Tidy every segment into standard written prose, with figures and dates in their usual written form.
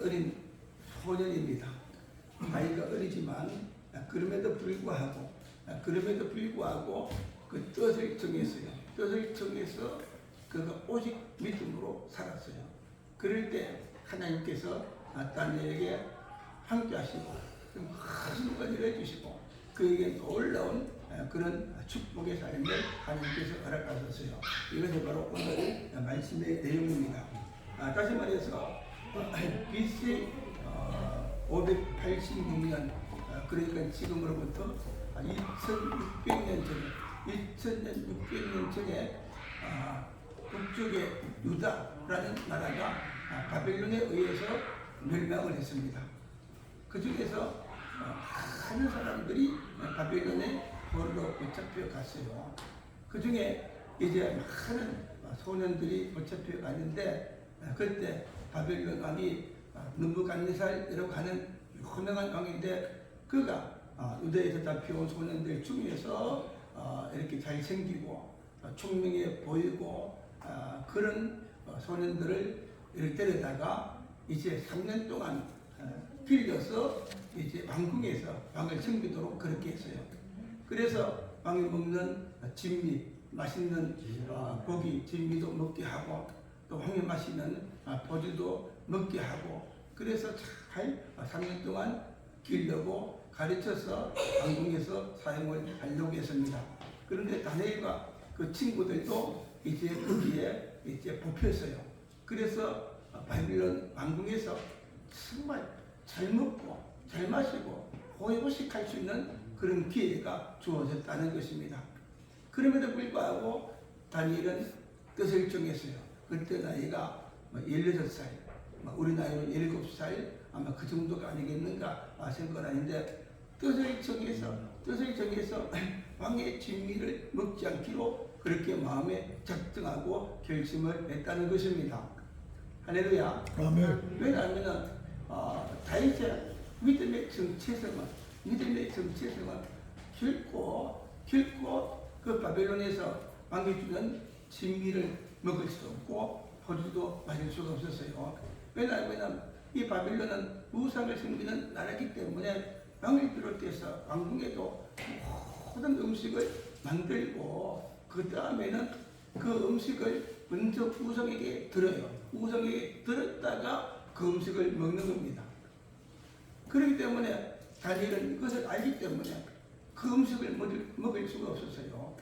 어린 소년입니다. 나이가 어리지만 그럼에도 불구하고 그 뜻을 정해서 그가 오직 믿음으로 살았어요. 그럴 때 하나님께서 다니엘에게 함께하시고 큰 은혜를 해주시고 그에게 놀라운 그런 축복의 삶을 하나님께서 허락하셨어요. 이것이 바로 오늘 말씀의 내용입니다. 다시 말해서 BC 586년 그러니까 지금으로부터 2600년 전에 북쪽의 유다라는 나라가 바벨론에 의해서 멸망을 했습니다. 그 중에서 많은 사람들이 바벨론에 포로로 붙잡혀 갔어요. 그 중에 이제 많은 소년들이 붙잡혀 갔는데 그때 바벨론 왕이 느부갓네살이라고 하는 유명한 왕인데 그가 유다에서 잡혀온 소년들 중에서 이렇게 잘생기고 총명해 보이고 그런 소년들을 이렇게 데려다가 이제 3년 동안 빌려서 이제 왕궁에서 왕을 챙기도록 그렇게 했어요. 그래서 왕이 먹는 진미, 맛있는 고기, 진미도 먹게 하고 또 왕이 마시는 포도도 먹게 하고 그래서 잘 3년 동안 길려고 가르쳐서 왕궁에서 사용을 하려고 했습니다. 그런데 다니엘과 그 친구들도 이제 거기에 이제 뽑혔어요. 그래서 바빌론 왕궁에서 정말 잘 먹고 잘 마시고 호의호식할 수 있는 그런 기회가 주어졌다는 것입니다. 그럼에도 불구하고 다니엘은 뜻을 정했어요. 그때 나이가 16살, 우리 나이는 17살 아마 그 정도가 아니겠는가 생각하는데 뜻을 정해서 왕의 진미를 먹지 않기로 그렇게 마음에 작정하고 결심을 했다는 것입니다. 할렐루야. 아멘. 왜냐하면 다윗의 믿음의 정체성은 결코 그 바벨론에서 왕이 주는 진미를 먹을 수 없고 포도도 마실 수가 없었어요. 왜냐하면 이 바벨론은 우상을 섬기는 나라이기 때문에 왕을 비롯해서 왕궁에도 모든 음식을 만들고 그 다음에는 그 음식을 먼저 우상에게 들어요. 우상에게 들었다가 그 음식을 먹는 겁니다. 그렇기 때문에 다니엘은 이것을 알기 때문에 그 음식을 먹을 수가 없었어요.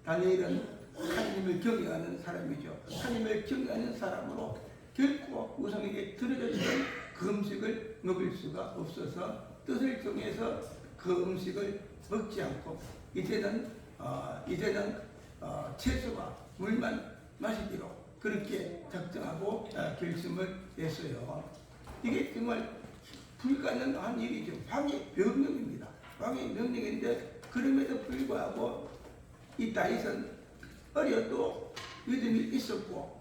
다니엘은 하나님을 경외하는 사람이죠. 하나님을 경외하는 사람으로 결코 우상에게 들어졌던 그 음식을 먹을 수가 없어서 뜻을 정해서 그 음식을 먹지 않고 이제는 채소와 물만 마시기로 그렇게 작정하고 결심을 했어요. 이게 정말 불가능한 일이죠. 왕의 명령입니다. 왕의 명령인데 그럼에도 불구하고 이 다윗은 어려도 믿음이 있었고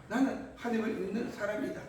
나는 하나님을 믿는 사람이다.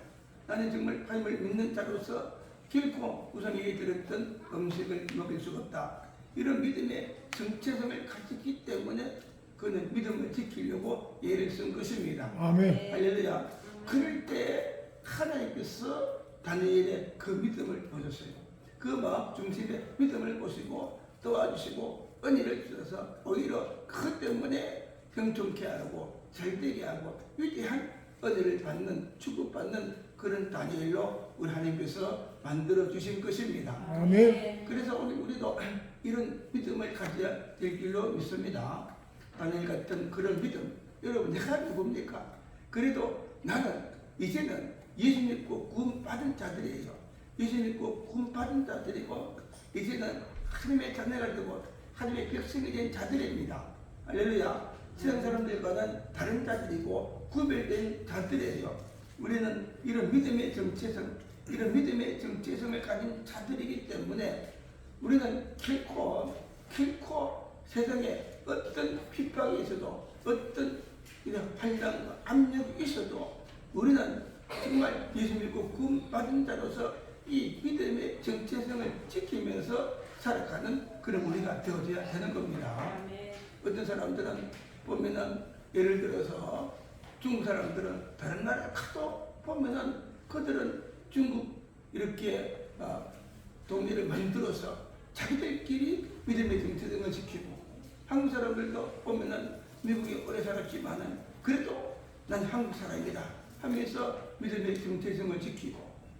나는 정말 하나님을 믿는 자로서 결코 우상에게 들었던 음식을 먹을 수가 없다. 이런 믿음의 정체성을 가졌기 때문에 그는 믿음을 지키려고 예를 쓴 것입니다. 아멘. 할렐루야. 그럴 때 하나님께서 다니엘의 그 믿음을 보셨어요. 그 마음 중심의 믿음을 보시고 도와주시고 은혜를 주셔서 오히려 그것 때문에 형통케 하고 잘되게 하고 위대한 은혜를 받는 축복받는 그런 다니엘로 우리 하나님께서 만들어 주신 것입니다. 아멘. 그래서 오늘 우리도 이런 믿음을 가져야 될 줄로 믿습니다. 다니엘 같은 그런 믿음. 여러분 내가 누굽니까? 그래도 나는 이제는 예수 믿고 구원 받은 자들이에요. 예수 믿고 구원 받은 자들이고 이제는 하나님의 자녀가 되고 하나님의 백성이 된 자들입니다. 할렐루야. 세상 사람들과는 다른 자들이고 구별된 자들이에요. 우리는 이런 믿음의 정체성을 가진 자들이기 때문에 우리는 결코 세상에 어떤 핍박이 있어도 어떤 환난과 압력이 있어도 우리는 정말 예수 믿고 구원 받은 자로서 이 믿음의 정체성을 지키면서 살아가는 그런 우리가 되어져야 되는 겁니다. 어떤 사람들은 보면은 예를 들어서 중국 사람들은 다른 나라 가도 보면은 그들은 중국 이렇게 동네를 만들어서 자기들끼리 믿음의 정체성을 지키고, 한국 사람들도 보면은 미국에 오래 살았지만은 그래도 난 한국 사람이다 하면서 믿음의 정체성을 지키고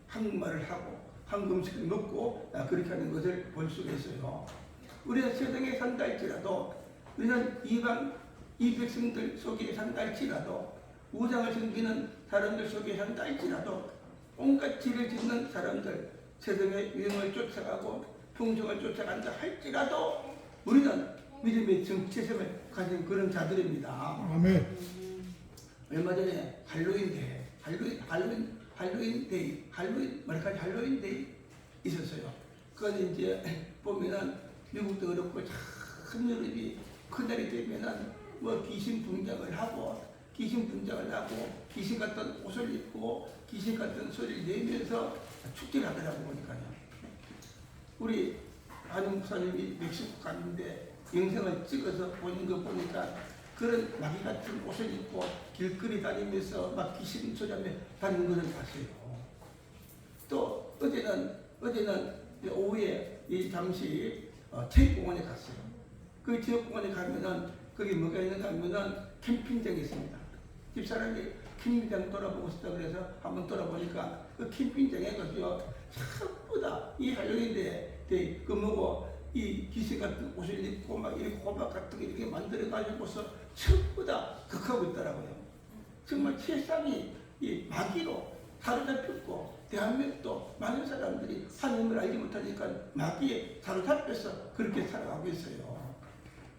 한국말을 하고 한국 음식을 먹고 그렇게 하는 것을 볼 수가 있어요. 우리가 세상에 산다 할지라도, 우리는 이 백성들 속에 산다 할지라도, 우상을 섬기는 사람들 속에 산다 할지라도, 온갖 죄를 짓는 사람들, 세상의 유행을 쫓아가고 풍성을 쫓아간다 할지라도 우리는 믿음의 정체성을 가진 그런 자들입니다. 아멘. 얼마 전에 할로윈 데이 있었어요. 그건 이제 보면은 미국도 그렇고 참 유럽이 큰 날이 되면은 뭐 귀신 분장을 하고 귀신 같은 옷을 입고 귀신 같은 소리를 내면서 축제를 하더라고. 보니까요. 우리 한국 목사님이 멕시코 갔는데 영상을 찍어서 보는 거 보니까 그런 마귀 같은 옷을 입고 길거리 다니면서 막 귀신 소리하며 다니는 것을 봤어요. 또 어제는 오후에 이 잠시 체육공원에 갔어요. 그 체육공원에 가면은 거기 뭐가 있는가 하면은 캠핑장이 있습니다. 집사람이 캠핑장 돌아보고 싶다 그래서 한번 돌아보니까 그 캠핑장에 가서 전부 다 이 할로윈데 그 뭐고 이 귀신 같은 옷을 입고 막 이렇게 호박 같은 거 이렇게 만들어 가지고서 전부 다 극하고 있더라고요. 정말 세상이 이 마귀로 사로잡혔고, 대한민국도 많은 사람들이 하나님을 알지 못하니까 마귀에 사로잡혀서 그렇게 살아가고 있어요.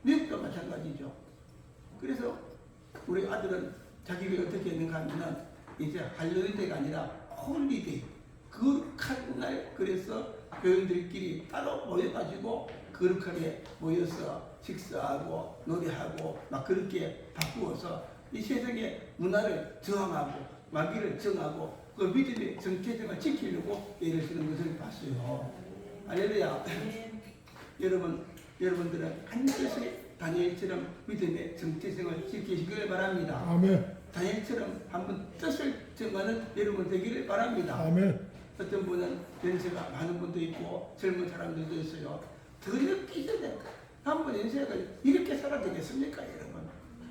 미국도 마찬가지죠. 그래서 우리 아들은 자기가 어떻게 했는가 하면은 이제 할로윈데이가 아니라 홀리데이, 거룩한 날, 그래서 교인들끼리 따로 모여가지고 거룩하게 모여서 식사하고 노래하고 막 그렇게 바꾸어서 이 세상의 문화를 저항하고 마귀를 정하고 그 믿음의 정체성을 지키려고 애를 쓰는 것을 봤어요. 할렐루야. 여러분들은 반드시 다니엘처럼 믿음의 정체성을 지키시길 바랍니다. 아멘. 다니엘처럼 한번 뜻을 정하는 여러분 되기를 바랍니다. 아멘. 어떤 분은 연세가 많은 분도 있고 젊은 사람들도 있어요. 더 늦기 전에 한번 인생을 이렇게 살아야 되겠습니까, 여러분?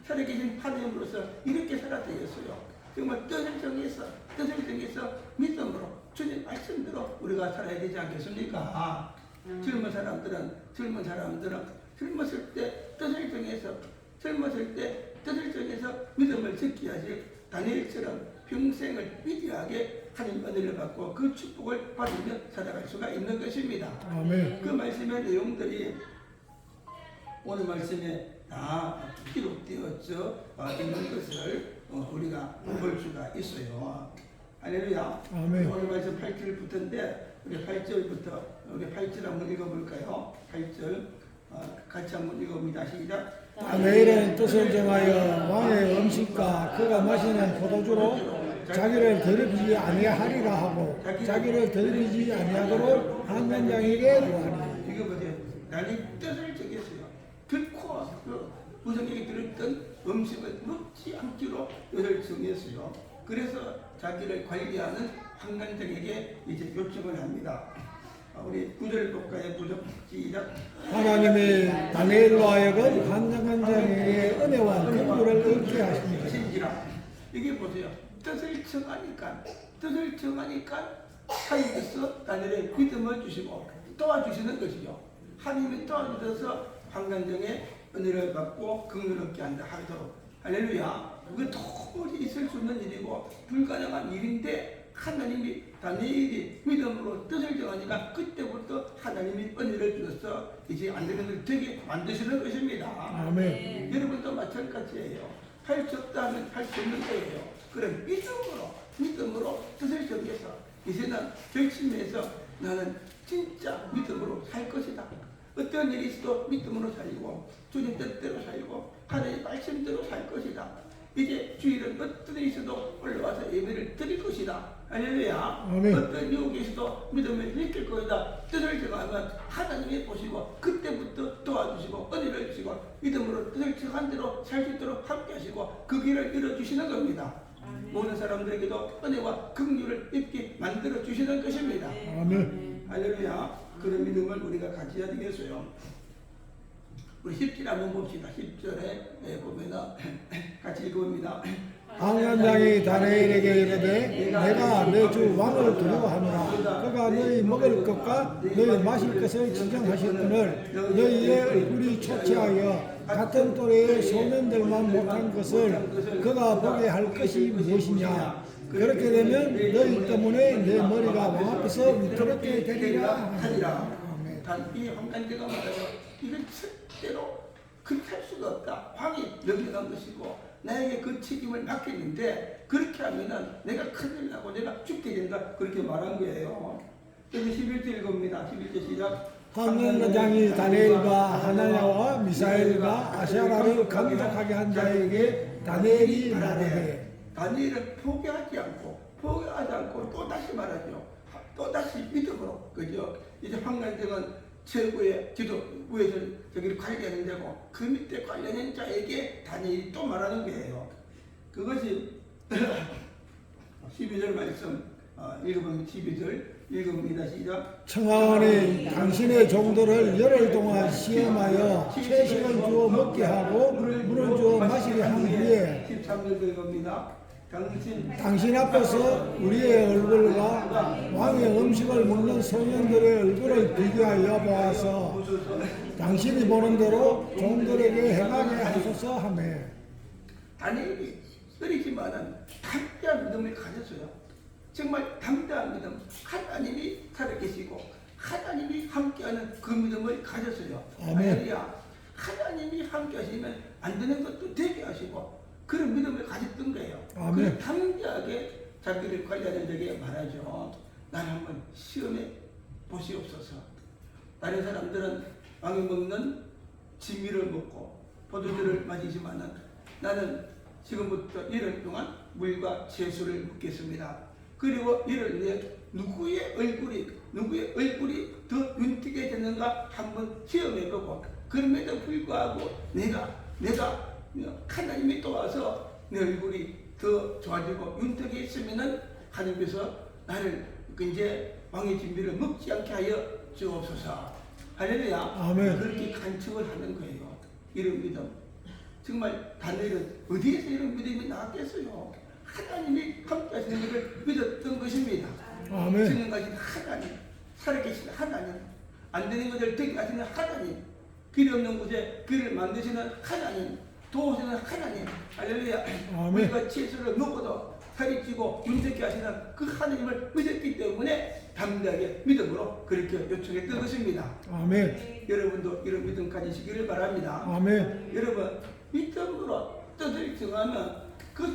살아계신 하나님으로서 이렇게 살아야 되겠어요. 정말 뜻을 정해서 믿음으로 주님 말씀대로 우리가 살아야 되지 않겠습니까? 젊은 사람들은 젊었을 때 뜻을 정해서 믿음을 지켜야지 다니엘처럼 평생을 위대하게 하나님 은혜를 받고 그 축복을 받으며 살아갈 수가 있는 것입니다. 아멘. 그 말씀의 내용들이 오늘 말씀에 다 기록되었죠. 있는 것을 우리가 볼 수가 있어요. 할렐루야. 아멘. 오늘 말씀 8절부터인데 우리 8절 한번 읽어볼까요? 8절 같이 한번 읽어봅니다. 시작. 다니엘은 뜻을 정하여 왕의 음식과 그가 마시는 포도주로 자기를 더럽히지 아니하리라 하고 자기를 더럽히지 아니하도록 한관장에게 구하니. 이거 보세요. 나는 뜻을 정했어요. 결코 그 우상에게 들었던 음식을 먹지 않기로 뜻을 정했어요. 그래서 자기를 관리하는 한관장에게 이제 요청을 합니다. 우리 9절 볼까요? 9절 시작. 하나님이 다니엘로 하여금 한관장에게 은혜와 긍휼을 얻게 하십니다. 신지라. 이게 보세요. 뜻을 정하니까 하나님께서 다니엘의 믿음을 주시고 도와주시는 것이죠. 하나님이 도와주셔서 한관장의 은혜를 받고 긍휼을 얻게 한다 하도록. 할렐루야. 그건 도무지 있을 수 없는 일이고 불가능한 일인데 하나님이 다니엘이 믿음으로 뜻을 정하니까 그때부터 하나님이 은혜를 주셔서 이제 안 되는 일을 되게 만드시는 것입니다. 아멘. 여러분도 마찬가지예요. 할 수 없다 하면 할 수 없는 거예요. 그럼 믿음으로 뜻을 정해서 이제는 결심해서 나는 진짜 믿음으로 살 것이다. 어떤 일이 있어도 믿음으로 살고 주님 뜻대로 살고 하나님의 말씀대로 살 것이다. 이제 주일은 어떤 일이 있어도 올라와서 예배를 드릴 것이다. 할렐루야. 아멘. 어떤 유혹이 있어도 믿음을 지킬 것이다. 뜻을 정하면 하나님이 보시고 그때부터 도와주시고 은혜를 주시고 믿음으로 뜻을 정한 대로 살 수 있도록 함께 하시고 그 길을 열어주시는 겁니다. 모든 사람들에게도 은혜와 긍휼을 입게 만들어 주시는 것입니다. 아멘. 할렐루야. 그런 믿음을 우리가 가져야 되겠어요. 우리 10절 한번 봅시다. 10절에 보면은 같이 읽어봅니다. 방관장이 다니엘에게 이르되 내가 내 주 왕을 두려워하노라. 그가 너희 먹을 것과 너희 마실 것을 지정하셨거늘 너희의 얼굴이 초췌하여 같은 또래의 소년들만 못한 것을 그가 보게 할 것이 무엇이냐. 그렇게 되면 너희 때문에 내 머리가 왕 앞에서 위태롭게 되리라. 아멘. 단이 황간제가 말하죠. 이건 절대로 그렇게 할 수가 없다. 왕이 명령한 것이고 나에게 그 책임을 맡겼는데 그렇게 하면은 내가 큰일 나고 내가 죽게 된다. 그렇게 말한 거예요. 그래서 11절 읽습니다. 11절 시작. 황관장이 다니엘과 하나냐와 미사엘과 아시아라를 감독하게 한 자에게 다니엘이 말하되 다니엘은 포기하지 않고 또 다시 말하죠. 또 다시 믿음으로 그죠. 이제 황관장은 최고의 지도 위에서 저기를 관리하는 자고 그 밑에 관리하는 자에게 다니엘이 또 말하는 거예요. 그것이 12절 말씀 읽어보면 12절 읽어봅니다. 시작. 청하오니 당신의 종들을 열흘 동안 시험하여 채식을 주어 먹게 하고 물을 주어 마시게 한 후에 13절 읽어봅니다. 당신 앞에서 우리의 얼굴과 왕의 음식을 먹는 소년들의 얼굴을 비교하여 보아서 당신이 보는 대로 종들에게 행하게 하소서 하며 다니엘이 어리지만은 담대한 믿음을 가졌어요. 정말 담대한 믿음. 하나님이 살아계시고 하나님이 함께하는 그 믿음을 가졌어요. 할렐루야. 하나님이 함께하시면 안 되는 것도 되게 하시고 그런 믿음을 가졌던 거예요. 그 담대하게 자기를 관리하는 자에게 말하죠. 나를 한번 시험해 보시옵소서. 다른 사람들은 왕이 먹는 진미를 먹고 포도주를 마시지만은 나는 지금부터 1년 동안 물과 채소를 먹겠습니다. 그리고 이를 위해 누구의 얼굴이 더 윤택해 되는가 한번 시험해보고 그럼에도 불구하고 내가 하나님이 도와서 내 얼굴이 더 좋아지고 윤택해 있으면은 하나님께서 나를 이제 왕의 진미를 먹지 않게 하여 주옵소서. 할렐루야. 아멘. 그렇게 간청을 하는 거예요. 이런 믿음. 정말 다니엘은 어디에서 이런 믿음이 나왔겠어요? 하나님이 함께 하시는 것을 믿었던 것입니다. 아멘. 지금까지 하나님, 살아계신 하나님, 안 되는 것을 되게 하시는 하나님, 길 없는 곳에 길을 만드시는 하나님, 도우시는 하나님, 할렐루야. 우리가 채소를 먹어도 살이 찌고 윤택해 하시는 그 하나님을 믿었기 때문에 담대하게 믿음으로 그렇게 요청했던 것입니다. 아멘. 여러분도 이런 믿음 가지시기를 바랍니다. 아멘. 여러분 믿음으로 뜻을 정하면 그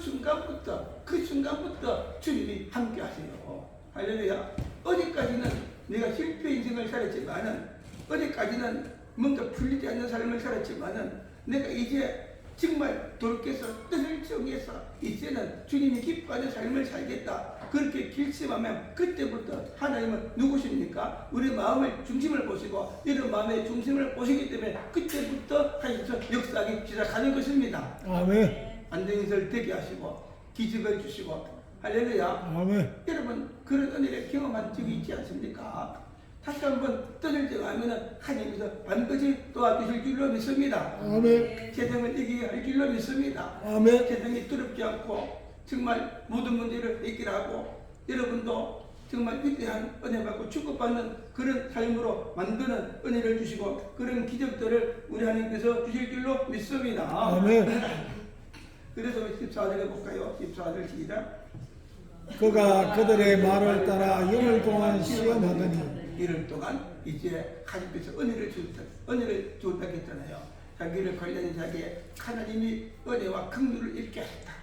순간부터 주님이 함께 하세요. 할렐루야. 어디까지는 내가 실패 인생을 살았지만은 어디까지는 뭔가 풀리지 않는 삶을 살았지만은 내가 이제 정말 돌께서 뜻을 정해서 이제는 주님이 기뻐하는 삶을 살겠다. 그렇게 결심하면 그때부터 하나님은 누구십니까? 우리 마음의 중심을 보시고 이런 마음의 중심을 보시기 때문에 그때부터 하나님께서 역사하기 시작하는 것입니다. 아멘. 안 되는 것을 되게 하시고 기적을 주시고 할렐루야. 아멘. 여러분 그런 은혜를 경험한 적이 있지 않습니까? 다시 한번 뜻을 정하면 하나님께서 반드시 도와주실 줄로 믿습니다. 아멘. 세상을 이기게 할 줄로 믿습니다. 아멘. 세상이 두렵지 않고 정말 모든 문제를 해결하고 여러분도 정말 위대한 은혜 받고 축복받는 그런 삶으로 만드는 은혜를 주시고 그런 기적들을 우리 하나님께서 주실 줄로 믿습니다. 아멘. 그래서 14절 해볼까요? 14절 시작. 그가 그들의 말을 따라 열흘 동안 시험하더니 이럴 동안 이제 하나님께서 은혜를 주었다 했잖아요. 자기를 관련된 자에게 하나님이 은혜와 긍휼을 잃게 했다.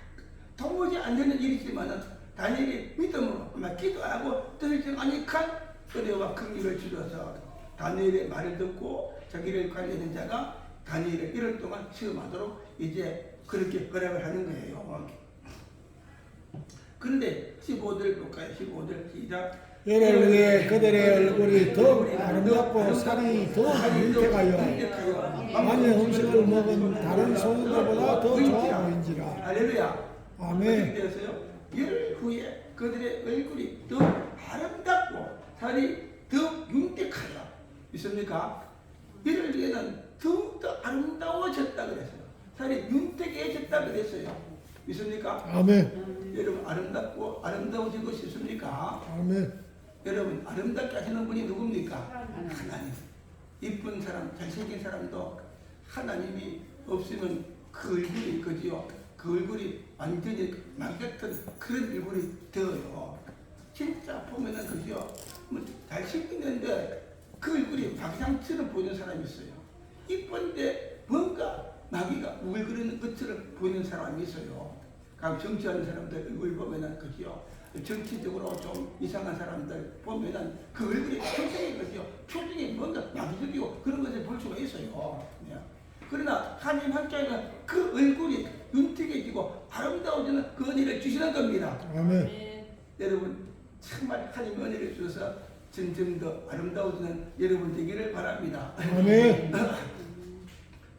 도무지 안 되는 일이지만은 다니엘이 믿음으로 기도하고 뜻을 정하니까 은혜와 긍휼을 주셔서 다니엘의 말을 듣고 자기를 관련된 자가 다니엘을 1년 동안 시험하도록 이제 그렇게 허락을 하는 거예요. 그런데 15절 볼까요? 15절 시작. 열흘 후에 그들의 얼굴이 더욱 아름답고 살이 더욱 윤택하여 왕의 음식을 먹은 다른 소년들보다 더 좋아 보인지라. 할렐루야. 아멘. 어떻게 되었어요? 열 후에 그들의 얼굴이 더 아름답고 살이 더 윤택하다. 있습니까? 열흘 뒤에는 더욱더 아름다워졌다 그랬어요. 살이 윤택해졌다 그랬어요. 있습니까? 아멘. 여러분 아름답고 아름다워진 것이 있습니까? 아멘. 여러분 아름답게 하시는 분이 누굽니까? 하나님. 이쁜 사람, 잘생긴 사람도 하나님이 없으면 그 얼굴이 그지요. 그 얼굴이 완전히 막 같은 그런 얼굴이 되어요. 진짜 보면은 그죠. 뭐 잘생겼는데 그 얼굴이 박상처럼 보이는 사람이 있어요. 이쁜데 뭔가 마귀가 우글거리는 것처럼 보이는 사람이 있어요. 각 정치하는 사람들 얼굴 보면은 그죠. 정치적으로 좀 이상한 사람들 보면은 그 얼굴이 표정이 그죠. 표정이 뭔가 마귀적이고 그런 것을 볼 수가 있어요. 네. 그러나 하나님 함께하면 그 얼굴이 윤택해지고 아름다워지는 그 은혜를 주시는 겁니다. 아멘. 여러분 정말 하나님 은혜를 주셔서 점점 더 아름다워지는 여러분 되기를 바랍니다. 아멘.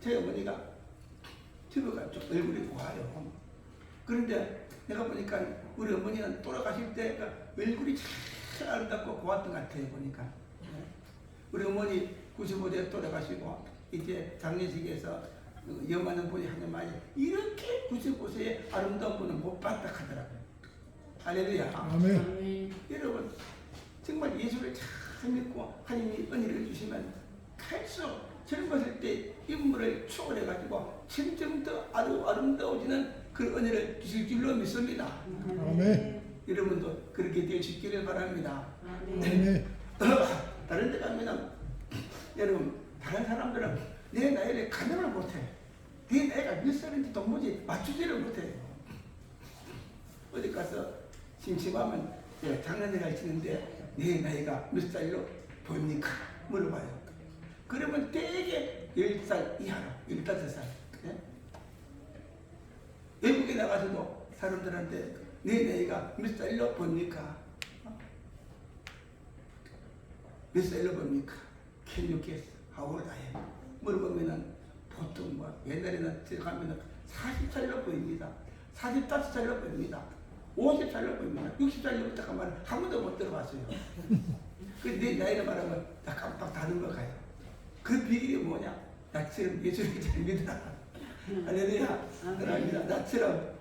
제 어머니가 피부가 좀 얼굴이 고와요. 그런데 내가 보니까 우리 어머니는 돌아가실 때 얼굴이 참 아름답고 고왔던 것 같아요. 보니까 우리 어머니 95세 돌아가시고 이제 장례식에서 염하는 분이 하는 말이 이렇게 95세의 아름다운 분은 못 봤다 하더라고요. 할렐루야. 아멘. 여러분 정말 예수를 잘 믿고 하나님이 은혜를 주시면 갈수록 젊었을 때 인물을 초월해가지고 점점 더 아름다워지는 그 은혜를 주실 줄로 믿습니다. 아멘. 여러분도 그렇게 되시기를 바랍니다. 아멘. 다른 데 가면 여러분 다른 사람들은 내 나이를 가늠을 못해. 내 나이가 몇 살인지 도무지 맞추지를 못해요. 어디 가서 심심하면 장난을 치는데 내 나이가 몇 살로 보입니까? 물어봐요. 그러면 대개 10살 이하로 15살. 네? 외국에 나가서도 사람들한테 내 나이가 몇 살로 보입니까? 몇 살로 보입니까? Can you guess how old I am? 물어보면은 보통 뭐 옛날에는 들어가면은 40살로 보입니다. 45살로 보입니다. 50살로 보입니다. 60살로부터 가면 한 번도 못 들어봤어요. 그 내 나이를 말하면 다 깜빡 다른 거 가요. 그 비결이 뭐냐? 나처럼 예수를 잘 믿어라. 할렐루야. 그럽니다. 나처럼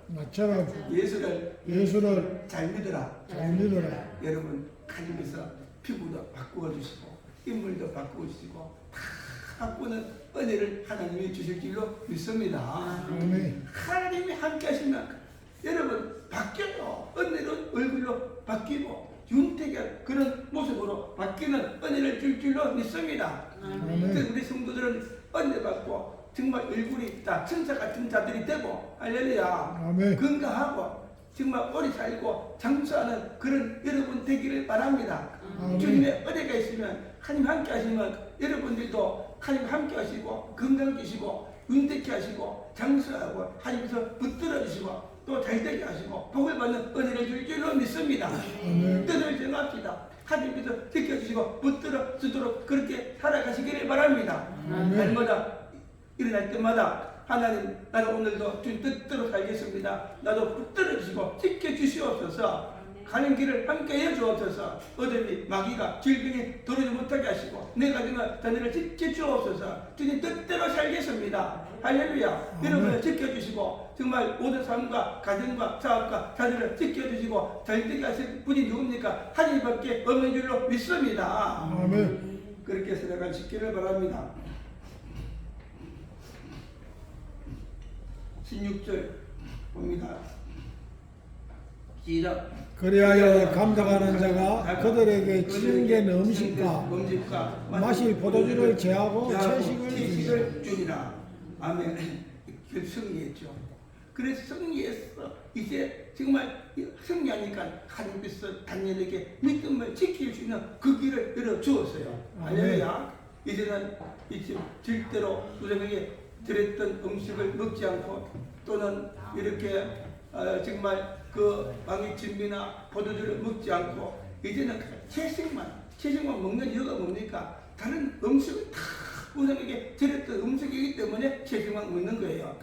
예수를 잘 믿어라. 잘 믿어라. 여러분 하나님께서 피부도 바꾸어 주시고 인물도 바꾸어 주시고 다 바꾸는 은혜를 하나님이 주실 줄로 믿습니다. 아멘. 하나님이 함께 하시면 여러분 바뀌어요. 은혜로 얼굴로 바뀌고 윤택의 그런 모습으로 바뀌는 은혜를 줄 줄로 믿습니다. 아멘. 우리 성도들은 은혜 받고 정말 얼굴이 다 천사 같은 자들이 되고 할렐루야. 아멘. 건강하고 정말 오래 살고 장수하는 그런 여러분 되기를 바랍니다. 아멘. 주님의 은혜가 있으면 하나님 함께 하시면 여러분들도 하나님 함께 하시고 건강 주시고 윤택케 하시고 장수하고 하나님께서 붙들어 주시고 또 잘되게 하시고 복을 받는 은혜를 줄 줄로 믿습니다. 아멘. 뜻을 정합시다. 하나님께서 지켜주시고 붙들어 주도록 그렇게 살아가시기를 바랍니다. 아멘. 날마다 일어날 때마다 하나님 나도 오늘도 주님 뜻대로 살겠습니다. 나도 붙들어 주시고 지켜주시옵소서. 가는 길을 함께 해주옵소서. 어둠이 마귀가 질병이 들어오지 못하게 하시고 내 가정과 자녀를 지켜주옵소서. 주님 뜻대로 살겠습니다. 할렐루야. 여러분을 지켜주시고 정말 모든 삶과 가정과 사업과 자녀를 지켜주시고 잘되게 하실 분이 누굽니까? 하나님밖에 없는 줄로 믿습니다. 아멘. 그렇게 살아가시기를 바랍니다. 16절 봅니다. 시작. 그리하여 감당하는 자가 그들에게 진된 음식과 마실 포도주를 제하고 채식을 주니라. 아멘. 승리했죠. 그래서 승리했어. 이제 정말 승리하니까 하나님께서 다니엘에게 믿음을 지킬 수 있는 그 길을 열어주었어요. 할렐루야. 이제는 절대로 우리에게 드렸던 음식을 먹지 않고 또는 이렇게 정말 그 왕의 진미나 포도주를 먹지 않고 이제는 채식만 먹는 이유가 뭡니까? 다른 음식은 다 우리에게 드렸던 음식이기 때문에 채식만 먹는 거예요.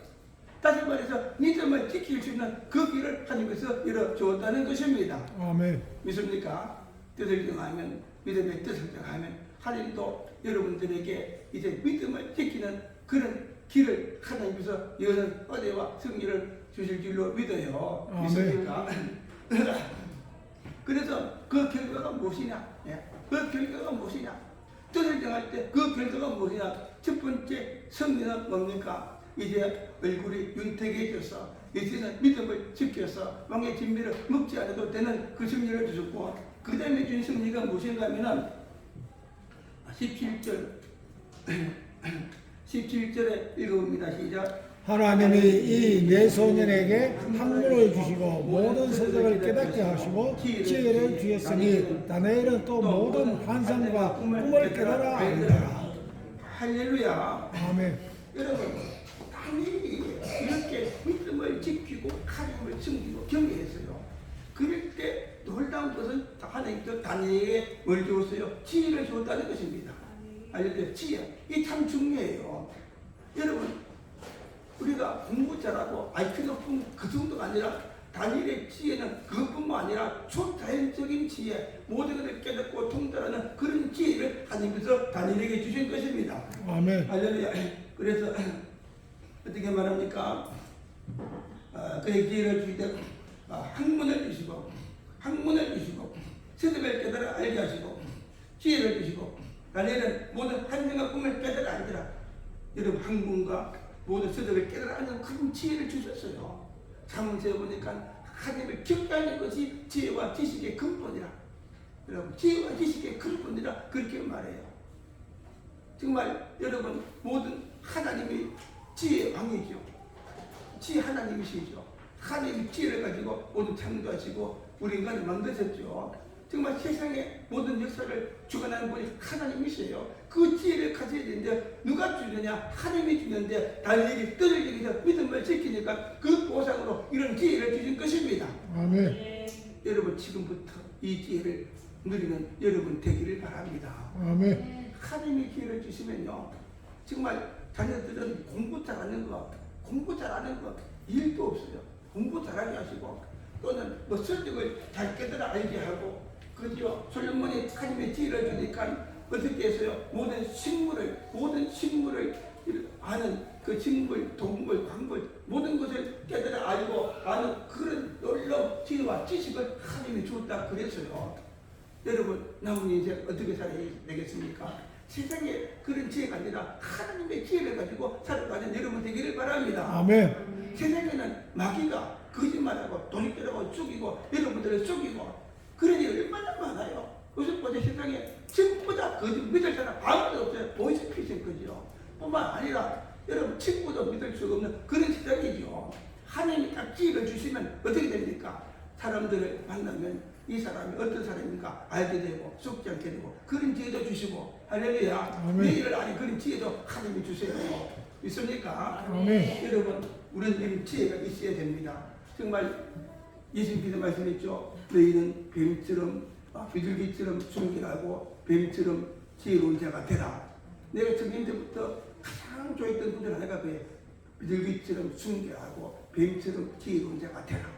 다시 말해서 믿음을 지킬 수 있는 그 길을 하나님께서 열어주었다는 것입니다. 아멘. 믿습니까? 뜻을 정하면, 믿음의 뜻을 정하면 하나님도 여러분들에게 이제 믿음을 지키는 그런 길을 하나님께서 여는 은혜와 승리를 주실 줄로 믿어요. 아멘. 믿습니까? 그래서 그 결과가 무엇이냐? 예. 그 결과가 무엇이냐? 뜻을 정할 때 그 결과가 무엇이냐? 첫 번째 승리는 뭡니까? 이제 얼굴이 윤택해져서 이제는 믿음을 지켜서 왕의 진미를 먹지 않아도 되는 그 승리를 주셨고, 그 다음에 준 승리가 무엇인가 하면은 17절 17절에 읽어봅니다. 시작. 하나님이 이 내 소년에게 학문을 주시고 모든 서적을 깨닫게 하시고 지혜를 주셨으니 다니엘은 또 모든 환상과 꿈을 깨달아 알더라. 할렐루야. 아멘. 여러분, 다니엘이 이렇게 믿음을 지키고 하나님을 섬기고 경외했어요. 그럴 때 놀라운 것은 하나님께서 다니엘에게 뭘 주었어요? 지혜를 주었다는 것입니다. 알겠죠? 지혜. 이게 참 중요해요. 여러분, 우리가 공부 잘하고 IQ 높은 그 정도가 아니라 다니엘의 지혜는 그것뿐만 아니라 초자연적인 지혜, 모든 것을 깨닫고 통달하는 그런 지혜를 하나님께서 다니엘에게 주신 것입니다. 아멘. 할렐루야. 그래서 어떻게 말합니까? 그의 지혜를 주실 때 학문을 주시고 서적을 깨달아 알게 하시고 지혜를 주시고 다니엘은 모든 환상과 꿈을 깨달아 알더라. 여러분, 학문과 모든 서적을 깨달아 아는 그런 지혜를 주셨어요. 자문서에 보니까 하나님을 경외하는 것이 지혜와 지식의 근본이라. 여러분, 지혜와 지식의 근본이라 그렇게 말해요. 정말 여러분, 모든 하나님이 지혜의 왕이죠. 지혜 하나님이시죠. 하나님이 지혜를 가지고 모든 창조하시고 우리 인간을 만드셨죠. 정말 세상의 모든 역사를 주관하는 분이 하나님이세요. 그 지혜를 가져야 되는데 누가 주느냐? 하나님이 주는데 다니엘이 뜻을 지키서 믿음을 지키니까 그 보상으로 이런 지혜를 주신 것입니다. 아멘. 여러분, 지금부터 이 지혜를 누리는 여러분 되기를 바랍니다. 아멘. 하나님이 기회를 주시면요, 정말 자녀들은 공부 잘하는 거 일도 없어요. 공부 잘하게 하시고 또는 뭐 설득을 잘 깨달아 알게 하고, 그죠? 솔로몬이 하나님의 지혜를 주니까 어떻게 했어요? 모든 식물을 아는 그 식물, 동물, 광물 모든 것을 깨달아 알고 아는 그런 놀라운 지혜와 지식을 하나님이 주었다 그랬어요. 여러분, 남은 인생 어떻게 살아야 되겠습니까? 세상에 그런 지혜가 아니라 하나님의 지혜를 가지고 살아가는 여러분 되기를 바랍니다. 아멘. 세상에는 마귀가 거짓말하고 돈이더라고 죽이고 여러분들을 속이고 그런 일이 얼마나 많아요. 요즘 보자 세상에 전부 다 거짓 믿을 사람 아무도 없어요. 보이스피싱 거지요. 뿐만 아니라 여러분 친구도 믿을 수가 없는 그런 세상이죠. 하나님이 딱 지혜를 주시면 어떻게 됩니까? 사람들을 만나면 이 사람이 어떤 사람인가 알게 되고 속지 않게 되고 그런 지혜도 주시고, 할렐루야. 내일을 아니 그런 지혜도 하나님이 주세요. 믿습니까? 아멘. 여러분, 우리는 지혜가 있어야 됩니다. 정말 예수님께서 말씀했죠. 너희는 뱀처럼 비둘기처럼 순결하고 뱀처럼 지혜로운 자가 되라. 내가 청년 때부터 가장 좋아했던 분들 하나가 그래요. 비둘기처럼 순결하고 뱀처럼 지혜로운 자가 되라.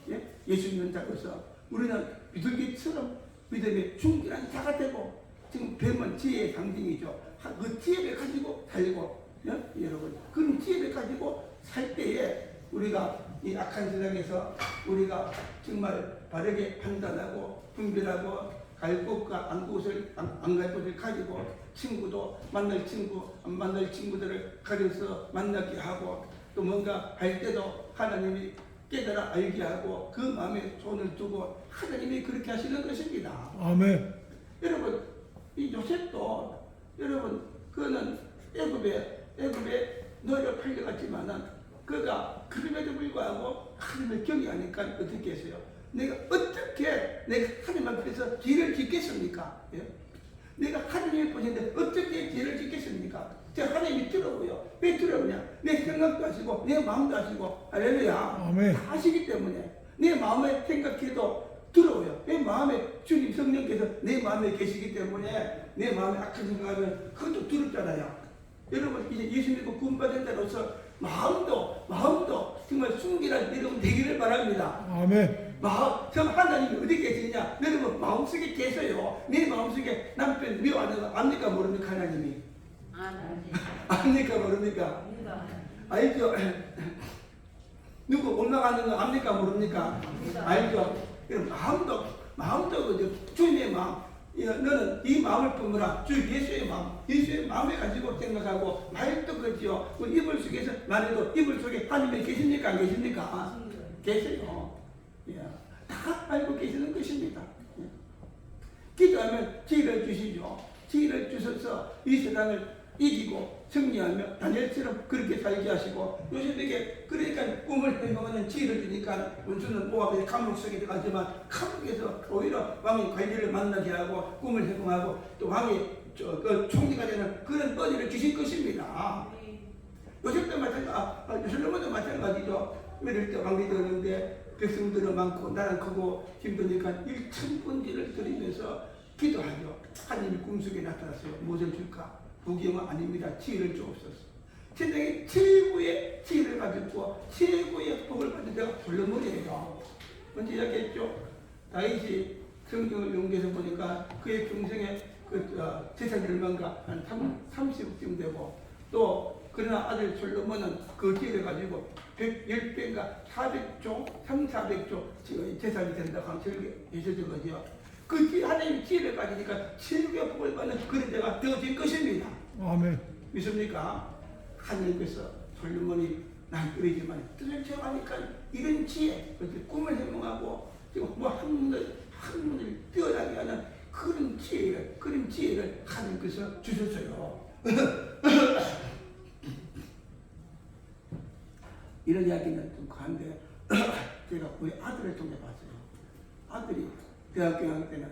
예? 예수 믿는 자로서 우리는 비둘기처럼 믿음의 순결한 자가 되고, 지금 뱀은 지혜의 상징이죠. 그 지혜를 가지고 살고, 예? 여러분, 그런 지혜를 가지고 살 때에 우리가 이 악한 세상에서 우리가 정말 바르게 판단하고 분별하고 갈 곳과 안 갈 곳을 가지고 친구도 만날 친구, 안 만날 친구들을 가려서 만나게 하고 또 뭔가 할 때도 하나님이 깨달아 알게 하고 그 마음에 손을 두고 하나님이 그렇게 하시는 것입니다. 아멘. 여러분, 이 요셉도 여러분 그는 애굽에 너희를 팔려갔지만은 그가 그럼에도 불구하고 하나님을 경외하니까 어떻게 했어요? 내가 어떻게 하나님 앞에서 죄를 짓겠습니까? 예? 내가 하나님을 보시는데 어떻게 죄를 짓겠습니까? 제가 하나님이 들어보여. 왜 들어보냐? 내 생각도 하시고 내 마음도 하시고, 할렐루야. 아멘. 다 아시기 때문에 내 마음에 생각해도 들어오요. 내 마음에 주님 성령께서 내 마음에 계시기 때문에 내 마음에 악한 생각하면 그것도 두렵잖아요. 여러분, 이제 예수 믿고 구원받은 자로서 마음도 정말 순결한 여러분 되기를 바랍니다. 아멘. 참 하나님이 어디 계시냐? 여러분 마음속에 계세요. 내 마음속에 남편 미워하는 거 압니까 모릅니까 하나님이? 압니까 모릅니까? 알죠? 누구 올라가는 거 압니까 모릅니까? 알죠? 여러분 마음도 주님의 마음. 너는 이 마음을 품으라. 주 예수의 마음을 가지고 생각하고 말도 그렇지요. 이불 속에서 말해도 이불 속에 하나님이 계십니까 안 계십니까? 계세요. 예. 다 알고 계시는 것입니다. 예. 기도하면 지혜를 주시죠. 지혜를 주셔서 이 세상을 이기고 승리하며 다니엘처럼 그렇게 살게 하시고 요셉에게 그러니까 꿈을 해명하는 지혜를 주니까 원수는 모압의 감옥 속에 들어가지만 감옥에서 오히려 왕의 관리를 만나게 하고 꿈을 해명하고 또 왕의 그 총리가 되는 그런 은혜를 주신 것입니다. 요셉도 마찬가지, 솔로몬도 마찬가지죠. 이럴 때 왕이 되었는데 백성들은 많고 나는 크고 힘드니까 일천분지를 드리면서 기도하죠. 하나님이 꿈속에 나타났어요. 무엇을 줄까? 부경은 아닙니다. 지혜를 주옵소서. 세상에 최고의 지혜를 가지고 최고의 복을 받은 자가 솔로몬이에요. 먼저 이야기했죠. 다윗이 성경을 연구해서 보니까 그의 평생에 재산 얼마인가 한 30쯤 되고 또 그러나 아들 솔로몬은 그 지혜를 가지고 110배인가 400조, 400조 재산이 된다고 하면 해주신 거죠. 그 하나님의 지혜를 가지니까 최고의 복을 받는 그런 자가 되어진 것입니다. 아멘. 믿습니까? 하나님께서 솔로몬이 난 그러지만 뜻을 정하니까 이런 지혜, 꿈을 해몽하고 지금 뭐 학문을 뛰어나게 하는 그런 지혜를 하나님께서 주셨어요. 이런 이야기는 좀 그런데 제가 우리 아들을 통해 봤어요. 아들이 대학교 갈 때는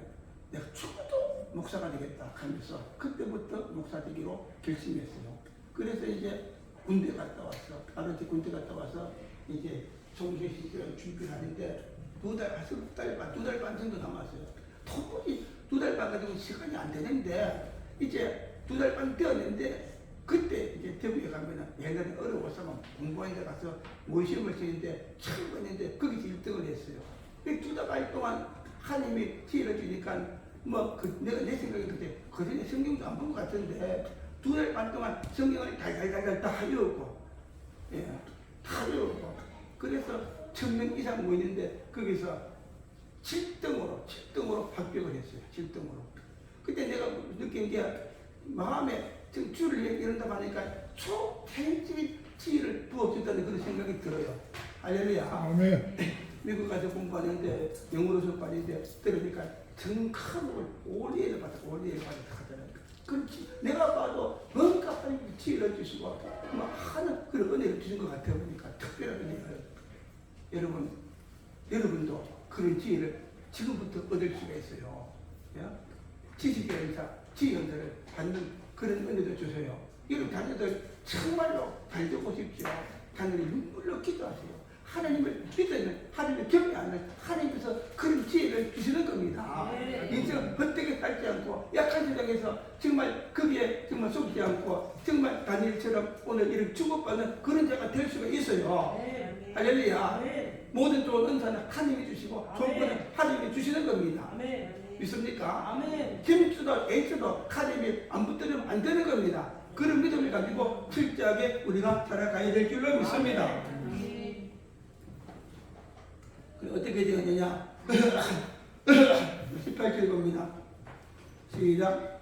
내가 죽어도 목사가 되겠다 하면서 그때부터 목사 되기로 결심했어요. 그래서 이제 군대 갔다 왔어. 아버지 군대 갔다 와서 이제 종교시설 준비를 하는데 두 달 반 정도 남았어요. 도무지 2달 반 가지고 시간이 안 되는데 이제 2달 반 되었는데 그때 이제 대구에 가면은 옛날에 어려워서 막 공부하는 데 가서 모시험을 치는데 처음 봤는데 거기서 1등을 했어요. 2달 반 동안 하나님이 지혜를 주니까 내가 내 생각에 그때 그전에 성경도 안 본 것 같은데 2달 반 동안 성경을 달달달달 다 외우고 다 외우고 그래서 1000명 이상 모이는데 거기서 7등으로 합격을 했어요. 7등으로. 그때 내가 느낀 게 마음에 주를 이런다고 하니까 초태지 지혜를 부어준다는 그런 생각이 들어요. 할렐루야. 아멘. 미국 가서 공부하는데 영어로 수업하는데 들으니까 정카목을 올리에를 받아 하잖아요. 그렇지. 내가 봐도 뭔가 하나님 지혜를 주시고 하는 그런 은혜를 주신 것 같아 보니까 특별한 은혜를 여러분도 그런 지혜를 지금부터 얻을 수가 있어요. 지식의 은사, 지혜 은사를 받는 그런 은혜도 주세요. 여러분 자녀들 정말로 잘 되고 싶죠. 자녀를 눈물로 기도하세요. 하나님을 믿으면 하나님을 경외하는 하나님께서 그런 지혜를 주시는 겁니다. 인생은 헛되게 살지 않고 약한 세상에서 정말 거기에 정말 속지 않고 정말 다니엘처럼 오늘 이렇게 축복받는 그런 자가 될 수가 있어요. 할렐루야. 모든 좋은 은사는 하나님이 주시고 좋은 것은 하나님이 주시는 겁니다. 믿습니까? 힘주도 애주도 하나님이 안 붙들면 안 되는 겁니다. 그런 믿음을 가지고 철저하게 우리가 살아가야 될 줄로 믿습니다. 어떻게 되었느냐? 18절 봅니다. 시작.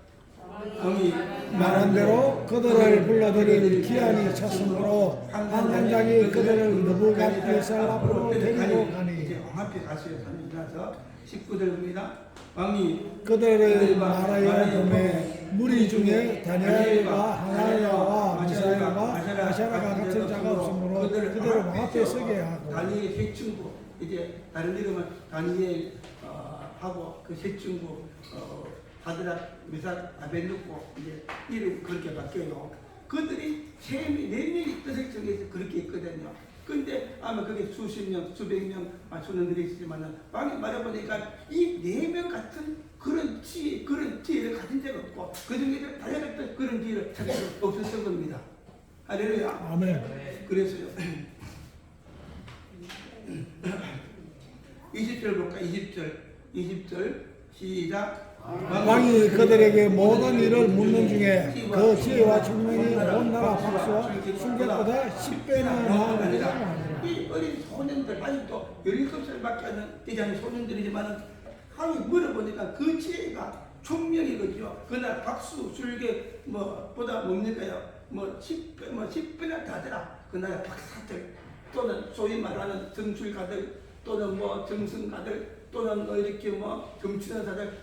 왕이 말한 대로 그들을 불러들인 기한이 찼으므로 한장이 그들을 느부갓네살 앞으로 데리고 가니 이제 왕 앞에 가서요. 지나서 19절 봅니다. 왕이 그들을 말하여 보매 무리 중에 다니엘과 하나야와 미사야와 아샤라가 같은 자가 없으므로 그들을 왕 앞에 서게 하고 다니엘의 세 친구 이제 다른 이름은 다니엘 하고 그 세 친구 바드락, 메삭, 아벤누고 이제 이름 그렇게 바뀌어요. 그들이 네 명이 뜻을 정해서 그렇게 있거든요. 근데 아마 그게 수십 명, 수백 명 수능들이 있지만은 왕이 말해보니까 이 4명 같은 그런 지혜를 가진 자가 없고 그 중에서 다양했던 그런 지혜를 찾을 수 없었던 겁니다. 할렐루야. 아멘. 그래서요. 20절 볼까? 20절 시작. 왕이 그들에게 모든 일을 묻는 중에 그 지혜와 총명이 온 나라 박수와 순결보다 10배나 나으리라. 이 어린 소년들, 아직도 17살밖에 되지 않은 소년들이지만 하나님 물어보니까 그 지혜가 총명이거든요. 그날 박수, 술계 보다 뭡니까요? 10배나 다더라. 그날 박사들 또는 소위 말하는 정술가들 또는 정승가들 또는 이렇게 점치는 사들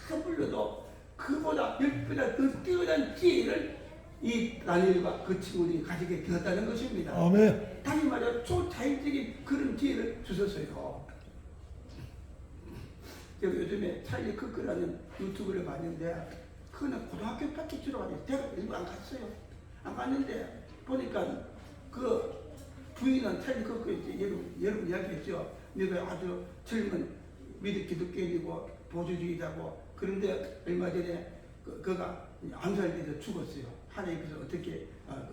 다 불러도 그보다 10배나 더 뛰어난 지혜를 이 다니엘과 그 친구들이 가지게 되었다는 것입니다. 아멘. 다시 말해 초자연적인 그런 지혜를 주셨어요. 제가 요즘에 찰리 크크라는 유튜브를 봤는데 그는 고등학교밖에 졸업하지 대학 일부 안 갔어요. 안 갔는데 보니까 그 부인은 찰리 크크 여러분 이야기했죠. 내가 아주 젊은 미리 기독교인이고 보수주의자고 그런데 얼마 전에 그가 암살돼서 죽었어요. 하나님께서 어떻게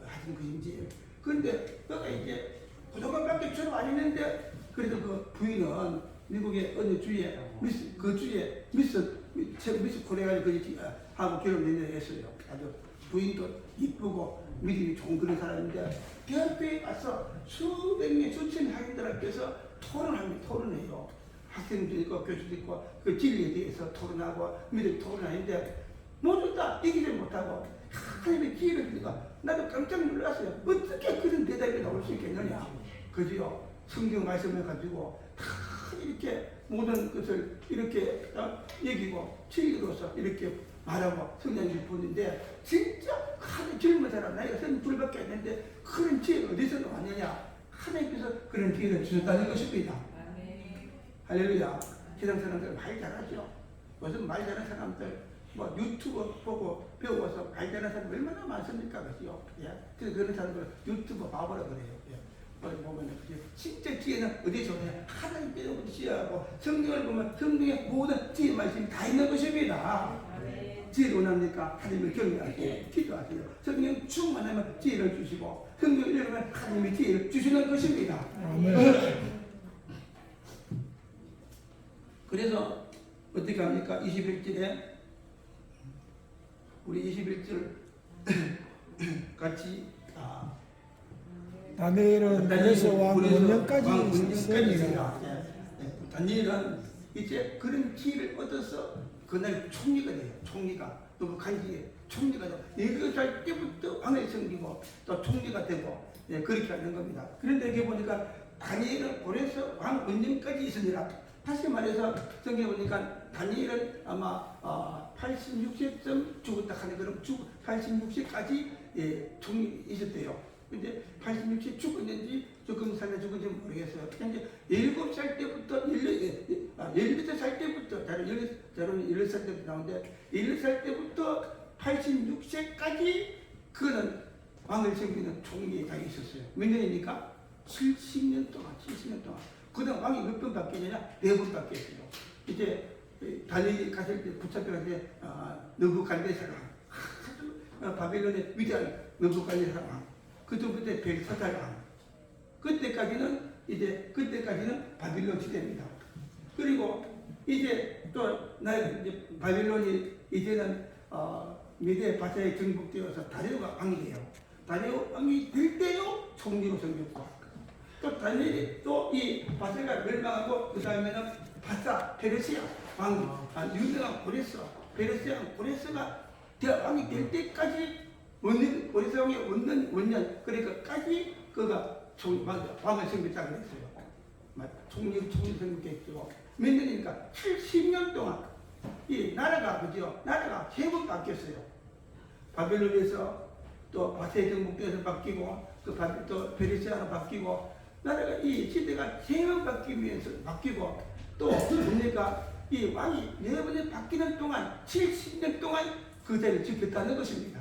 하신 것인지. 그런데 그가 이제 고등학교밖에 졸업 안 했는데 그래도 그 부인은 미국의 어느 주에 미스 코리아를 하고 결혼을 했어요. 아주 부인도 이쁘고 믿음이 좋은 그런 사람인데 대학교에 가서 수백 명 수천 학생들 앞에서 토론해요. 학생도 있고 교수도 있고 그 진리에 대해서 토론하고 믿음 토론하는데 모두 다 이기지 못하고 하나님의 기회를 주니까 나도 깜짝 놀랐어요. 어떻게 그런 대답이 나올 수 있겠느냐. 그지요? 성경 말씀을 가지고 다 이렇게 모든 것을 이렇게 얘기고 진리로서 이렇게 말하고 성령을 보는데 진짜 하나님 젊은 사람 나이가 32밖에 안 됐는데 그런 지혜가 어디서 나왔느냐. 하나님께서 그런 기회를 주셨다는 것입니다. 할렐루야. 세상 사람들 말 잘하죠. 무슨 말 잘하는 사람들 유튜브 보고 배워서 말 잘하는 사람 얼마나 많습니까? 그죠? 예. 그래서 그런 사람들 유튜브 봐보라 그래요. 예. 보면 진짜 지혜는 어디서 오냐? 하나님께서 지혜하고 성경을 보면 성경의 모든 지혜 말씀이 다 있는 것입니다. 지혜를 원합니까? 하나님을 경외하세요. 기도하세요. 성경 충만하면 지혜를 주시고 성경을 읽으면 하나님의 지혜를 주시는 것입니다. 그래서 어떻게 합니까? 21절에 우리 21절 같이 다니엘은 그래서 왕 원년까지 있으니라. 다니엘은 이제 그런 지혜를 얻어서 그날 총리가 돼요. 총리가 너무 간지게 총리가 되고 7살 때부터 왕을 섬기고 또 총리가 되고 그렇게 하는 겁니다. 그런데 여기 보니까 다니엘은 고레스 왕 원년까지 있으니라. 다시 말해서 성경에 보니까 다니엘은 아마 86세쯤 죽었다 하는 그런 86세까지 총리 있었대요. 근데 86세 죽었는지 조금 살아 죽은지 모르겠어요. 근데 7살 때부터 18살 때부터 다른 16살 때부터 나오는데 16살 때부터 86세까지 그는 왕을 섬기는 총리에 다 있었어요. 몇 년입니까? 70년 동안. 그다음 왕이 몇 번 바뀌느냐? 4번 바뀌었어요. 이제 다니엘이 갔을 때 붙잡혀갈 때 느부갓네살 왕, 바벨론의 위대한 느부갓네살 왕, 그때부터 벨사살 왕. 그때까지는 바빌론 시대입니다. 그리고 이제 또 이제 바빌론이 이제는 미대 바사에 정복되어서 다리오가 왕이 돼요. 다리오 왕이 될 때요 총리로 섬겼고. 또 다니엘이 또 이 바사가 멸망하고 그 다음에는 바사 페르시아 왕 유대가 페르시아 고레스가 왕이 될 때까지 고레스 왕의 원년 그러니까까지 그가 왕을 섬겼다고 했어요. 총리 섬겼겠죠. 몇 년이니까 70년 동안 이 나라가 그죠? 나라가 3번 바뀌었어요. 바벨론에서 또 바사에 정복돼서 바뀌고 또 페르시아로 바뀌고 나라가 이 시대가 3번 바뀌고 또 뭡니까? 이 왕이 4번에 바뀌는 동안 70년 동안 그 자리를 지켰다는 것입니다.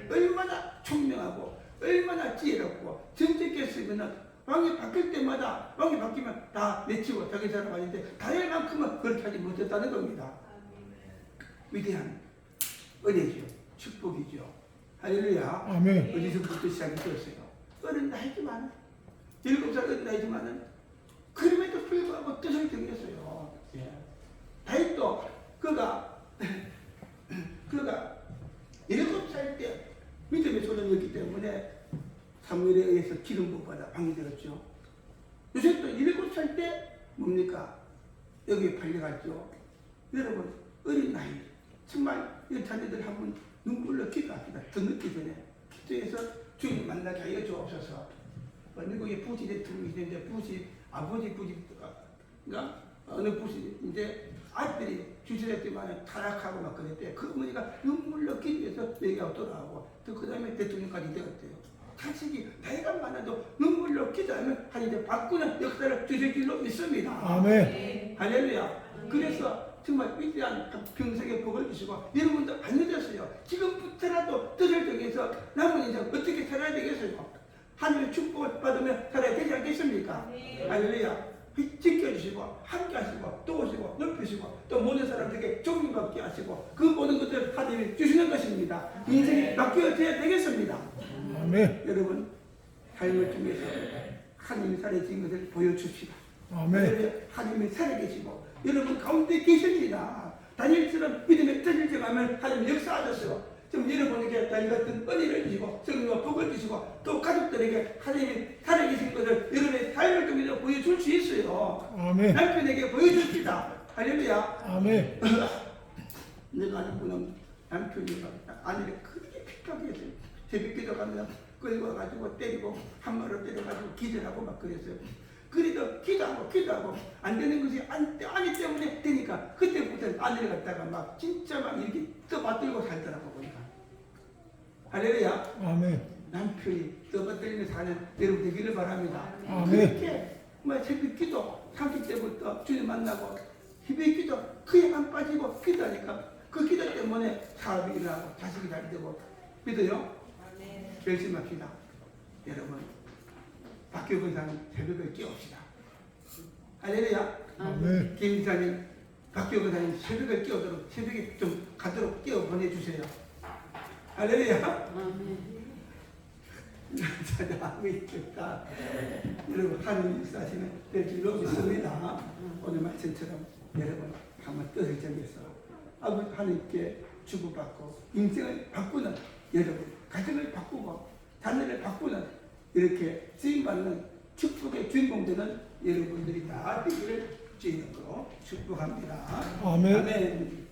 얼마나 총명하고 얼마나 지혜롭고 정직했으면 왕이 바뀔 때마다 왕이 바뀌면 다 내치고 자기 사람 아닌데 다니엘만큼은 그렇게 하지 못했다는 겁니다. 위대한 은혜죠. 축복이죠. 할렐루야. 아멘. 어디서부터 시작이 되었어요? 어린 나이지만 7살 어린 나이지만은 그럼에도 불구하고 뜻을 정했어요. 예. 다윗도 그가 7살 때 믿음의 소년이었기 때문에 사무엘에 의해서 기름 부어받아 왕이 되었죠. 요셉도 7살 때 뭡니까? 여기에 팔려갔죠. 여러분 어린 나이 정말 이 자녀들 한번 눈물로 기도합시다. 더 늦기 전에 기도해서 주님 만나게 하여 주옵소서. 미국에 부시 대통령이 있는데 부시 아버지 부시가 어느 부시 이제 아들이 주시했지만 타락하고 막 그랬대. 그 어머니가 눈물로 기도해서 얘기하고 돌아오고 또 그 다음에 대통령까지 되었대요. 자식이 나이가 많아도 눈물로 기도하면 하나님 바꾸는 역사를 주실 줄로 믿습니다. 아멘. 할렐루야. 그래서 정말 위대한 평생의 복을 주시고 여러분도 안 늦었어요. 지금부터라도 뜻을 정해서 남은 인생 어떻게 살아야 되겠어요? 하나님의 축복을 받으면 살아야 되지 않겠습니까? 할렐루야. 지켜주시고 함께 하시고 도우시고 넓히시고 또 모든 사람들에게 존경받게 하시고 그 모든 것들을 하나님이 주시는 것입니다. 인생이 바뀌어져야 되겠습니다. 아멘. 여러분 삶을 통해서 하나님이 살아계신 것을 보여줍시다. 아멘. 하나님이 살아계시고 여러분 가운데 계십니다. 다니엘처럼 믿음의 뜻을 정하면 하나님이 역사하셨어요. 지금 여러분에게 다니엘 같은 은혜를 주시고 성령과 복을 주시고 또 가족들에게 하나님이 살아계신 것을 여러분의 삶을 통해서 보여줄 수 있어요. 아멘. 남편에게 보여줍시다. 할렐루야. 아멘. 내가 아는 분은 남편이 아내를 크게 핍박했어요. 새벽기도 가면 끌고 와가지고 때리고 한 마로 때려가지고 기절하고 막 그랬어요. 그래도 기도하고 안 되는 것이 아니 때문에 되니까 그때부터 아내를 갖다가 막 진짜 막 이렇게 떠받들고 살더라고 보니까. 할렐루야. 아멘. 남편이 떠받들리며 사는 여러분 되기를 바랍니다. 아멘. 그렇게 뭐 새벽 기도 30대부터 주님 만나고 새벽 기도 그에 안 빠지고 기도하니까 그 기도 때문에 사업이 일어나고 자식이 잘 되고 믿어요? 결심합시다. 여러분 박교 권사님 새벽을 깨웁시다. 할렐루야. 아멘. 김 이사님 박교 권사님 새벽을 깨우도록 새벽에 좀 가도록 깨워 보내주세요. 할렐루야. 하고 있겠다. 여러분 하나님 역사하시는 될 줄로 믿습니다. 오늘 말씀처럼 여러분 한번 뜻을 정해서 아버지 하나님께 주고받고 인생을 바꾸는 여러분 가정을 바꾸고 자녀를 바꾸는 이렇게 쓰임받는 축복의 주인공 되는 여러분들이 다 되기를 주님으로 축복합니다. 아멘. 아멘.